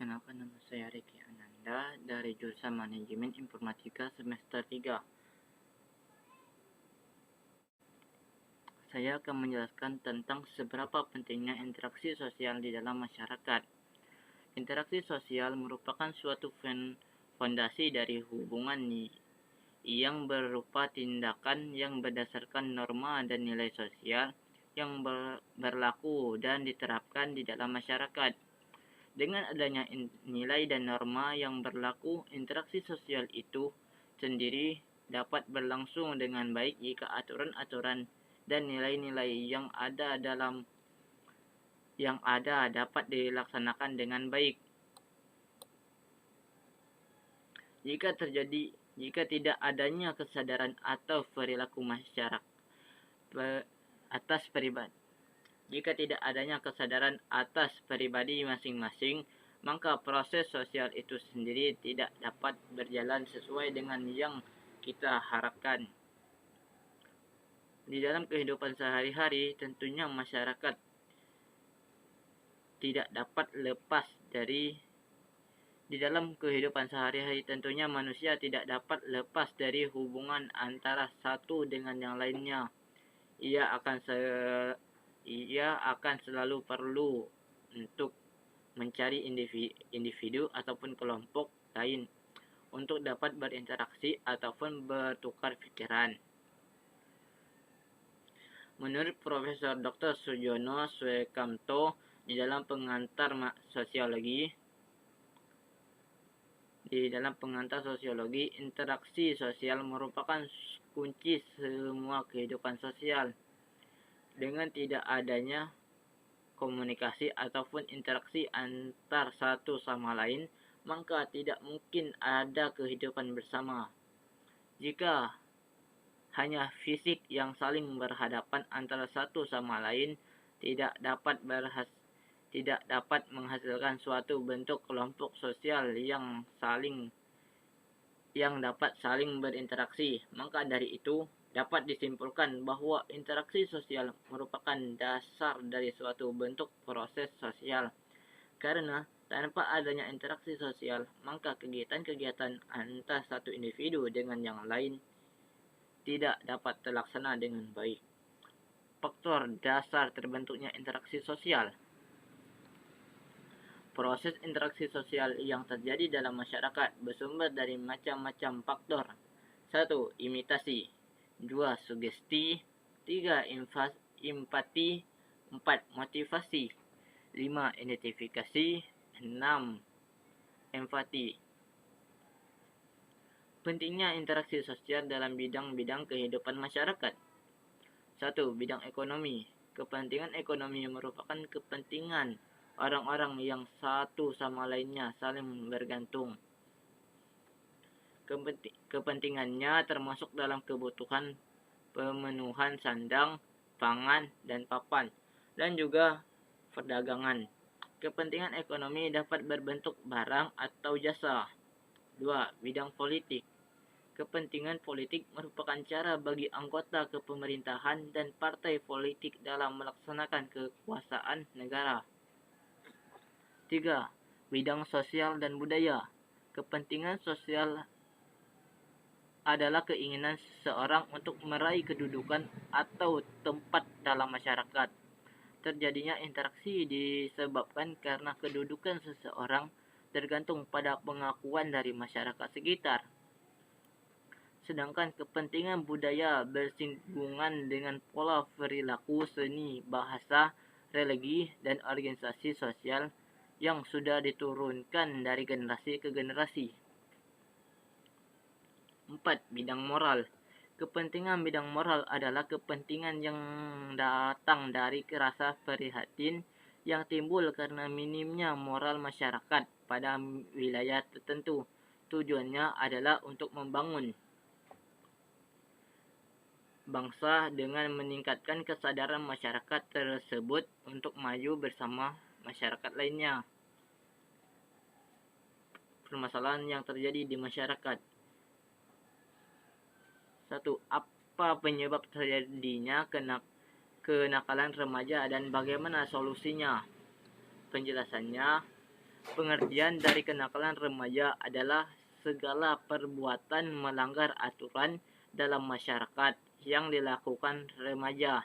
Perkenalkan, nama saya Riki Ananda dari jurusan Manajemen Informatika semester 3. Saya akan menjelaskan tentang seberapa pentingnya interaksi sosial di dalam masyarakat. Interaksi sosial merupakan suatu fondasi dari hubungan yang berupa tindakan yang berdasarkan norma dan nilai sosial yang berlaku dan diterapkan di dalam masyarakat. Dengan adanya nilai dan norma yang berlaku, interaksi sosial itu sendiri dapat berlangsung dengan baik jika aturan-aturan dan nilai-nilai yang ada dapat dilaksanakan dengan baik. Jika tidak adanya kesadaran atau perilaku masyarakat Jika tidak adanya kesadaran atas pribadi masing-masing, maka proses sosial itu sendiri tidak dapat berjalan sesuai dengan yang kita harapkan. Di dalam kehidupan sehari-hari, tentunya masyarakat tidak dapat lepas dari manusia tidak dapat lepas dari hubungan antara satu dengan yang lainnya. Ia akan selalu perlu untuk mencari individu ataupun kelompok lain untuk dapat berinteraksi ataupun bertukar pikiran. Menurut Profesor Dr. Sujono Swekamto di dalam pengantar sosiologi, interaksi sosial merupakan kunci semua kehidupan sosial. Dengan tidak adanya komunikasi ataupun interaksi antar satu sama lain, maka tidak mungkin ada kehidupan bersama. Jika hanya fisik yang saling berhadapan antara satu sama lain, tidak dapat menghasilkan suatu bentuk kelompok sosial yang dapat saling berinteraksi. Maka dari itu, dapat disimpulkan bahwa interaksi sosial merupakan dasar dari suatu bentuk proses sosial. Karena tanpa adanya interaksi sosial, maka kegiatan-kegiatan antar satu individu dengan yang lain tidak dapat terlaksana dengan baik. Faktor dasar terbentuknya interaksi sosial. Proses interaksi sosial yang terjadi dalam masyarakat bersumber dari macam-macam faktor. 1. Imitasi. 2. Sugesti. 3. Empati. 4. Motivasi. 5. Identifikasi. 6. Empati. Pentingnya interaksi sosial dalam bidang-bidang kehidupan masyarakat. 1. Bidang ekonomi. Kepentingan ekonomi merupakan kepentingan orang-orang yang satu sama lainnya saling bergantung. Kepentingannya termasuk dalam kebutuhan pemenuhan sandang, pangan, dan papan, dan juga perdagangan. Kepentingan ekonomi dapat berbentuk barang atau jasa. 2. Bidang politik. Kepentingan politik merupakan cara bagi anggota kepemerintahan dan partai politik dalam melaksanakan kekuasaan negara. 3. Bidang sosial dan budaya. Kepentingan sosial adalah keinginan seseorang untuk meraih kedudukan atau tempat dalam masyarakat. Terjadinya interaksi disebabkan karena kedudukan seseorang tergantung pada pengakuan dari masyarakat sekitar. Sedangkan kepentingan budaya bersinggungan dengan pola perilaku, seni, bahasa, religi, dan organisasi sosial yang sudah diturunkan dari generasi ke generasi. 4. Bidang moral. Kepentingan bidang moral adalah kepentingan yang datang dari rasa prihatin yang timbul karena minimnya moral masyarakat pada wilayah tertentu. Tujuannya adalah untuk membangun bangsa dengan meningkatkan kesadaran masyarakat tersebut untuk maju bersama masyarakat lainnya. Permasalahan yang terjadi di masyarakat. 1. Apa penyebab terjadinya kenakalan remaja dan bagaimana solusinya? Penjelasannya, Pengertian dari kenakalan remaja adalah segala perbuatan melanggar aturan dalam masyarakat yang dilakukan remaja.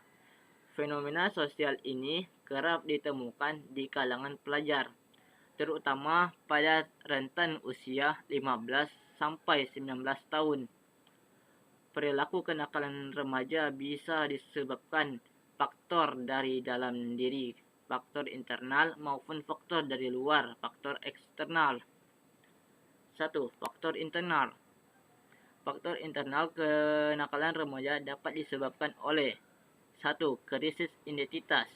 Fenomena sosial ini kerap ditemukan di kalangan pelajar, terutama pada rentan usia 15 sampai 19 tahun. Perilaku kenakalan remaja bisa disebabkan faktor dari dalam diri, faktor internal maupun faktor dari luar, faktor eksternal. 1. Faktor internal. Faktor internal kenakalan remaja dapat disebabkan oleh 1. Krisis identitas.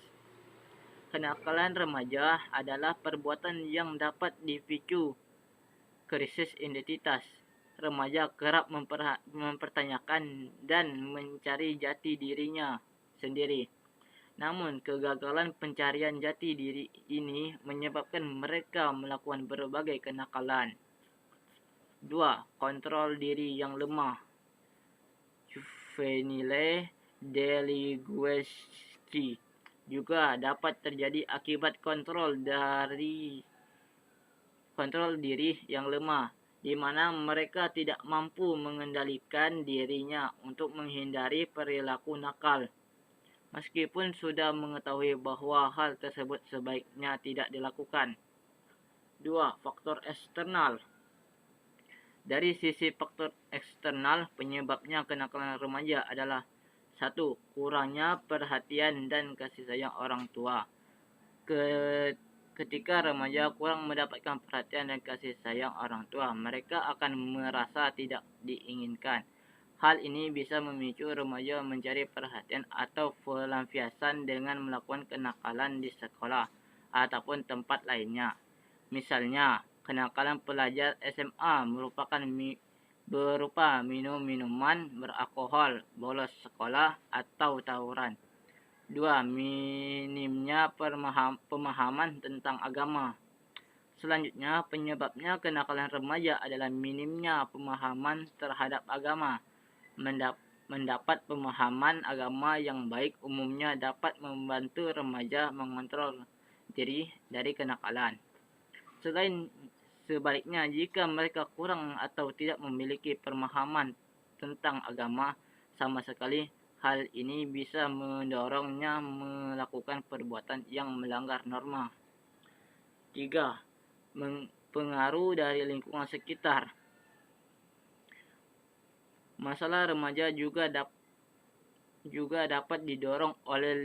Kenakalan remaja adalah perbuatan yang dapat dipicu krisis identitas. Remaja kerap mempertanyakan dan mencari jati dirinya sendiri. Namun, kegagalan pencarian jati diri ini menyebabkan mereka melakukan berbagai kenakalan. 2. Kontrol diri yang lemah. Juvenile delinquency juga dapat terjadi akibat kontrol diri yang lemah, di mana mereka tidak mampu mengendalikan dirinya untuk menghindari perilaku nakal, meskipun sudah mengetahui bahwa hal tersebut sebaiknya tidak dilakukan. 2. Faktor eksternal. Dari sisi faktor eksternal, penyebabnya kenakalan remaja adalah 1. Kurangnya perhatian dan kasih sayang orang tua. Ketika remaja kurang mendapatkan perhatian dan kasih sayang orang tua, mereka akan merasa tidak diinginkan. Hal ini bisa memicu remaja mencari perhatian atau pelampiasan dengan melakukan kenakalan di sekolah ataupun tempat lainnya. Misalnya, kenakalan pelajar SMA berupa minum minuman beralkohol, bolos sekolah, atau tawuran. 2. Minimnya pemahaman tentang agama. Selanjutnya, penyebabnya kenakalan remaja adalah minimnya pemahaman terhadap agama. Mendapat pemahaman agama yang baik umumnya dapat membantu remaja mengontrol diri dari kenakalan. Sebaliknya, jika mereka kurang atau tidak memiliki pemahaman tentang agama sama sekali, hal ini bisa mendorongnya melakukan perbuatan yang melanggar norma. 3. Pengaruh dari lingkungan sekitar. Masalah remaja juga dapat didorong oleh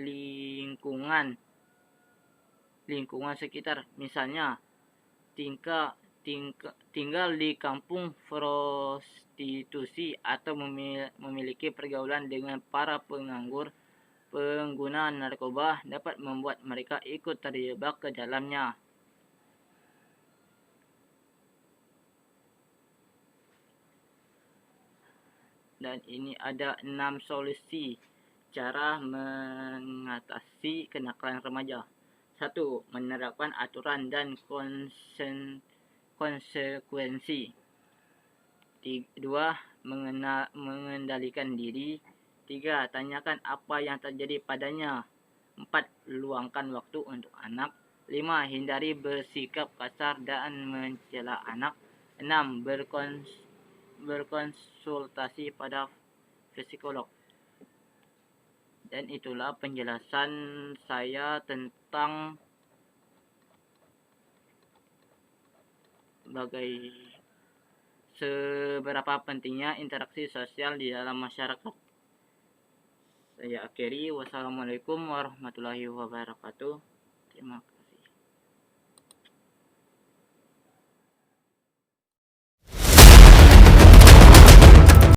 lingkungan sekitar. Misalnya, tinggal di kampung prostitusi atau memiliki pergaulan dengan para pengguna narkoba dapat membuat mereka ikut terjebak ke dalamnya. Dan ini ada 6 solusi cara mengatasi kenakalan remaja. 1. Menerapkan aturan dan konsekuensi. 2. Mengendalikan diri. 3. Tanyakan apa yang terjadi padanya. 4. Luangkan waktu untuk anak. 5. Hindari bersikap kasar dan mencela anak. 6. Berkonsultasi pada psikolog. Dan itulah penjelasan saya tentang seberapa pentingnya interaksi sosial di dalam masyarakat. Saya akhiri. Wassalamualaikum warahmatullahi wabarakatuh. Terima kasih.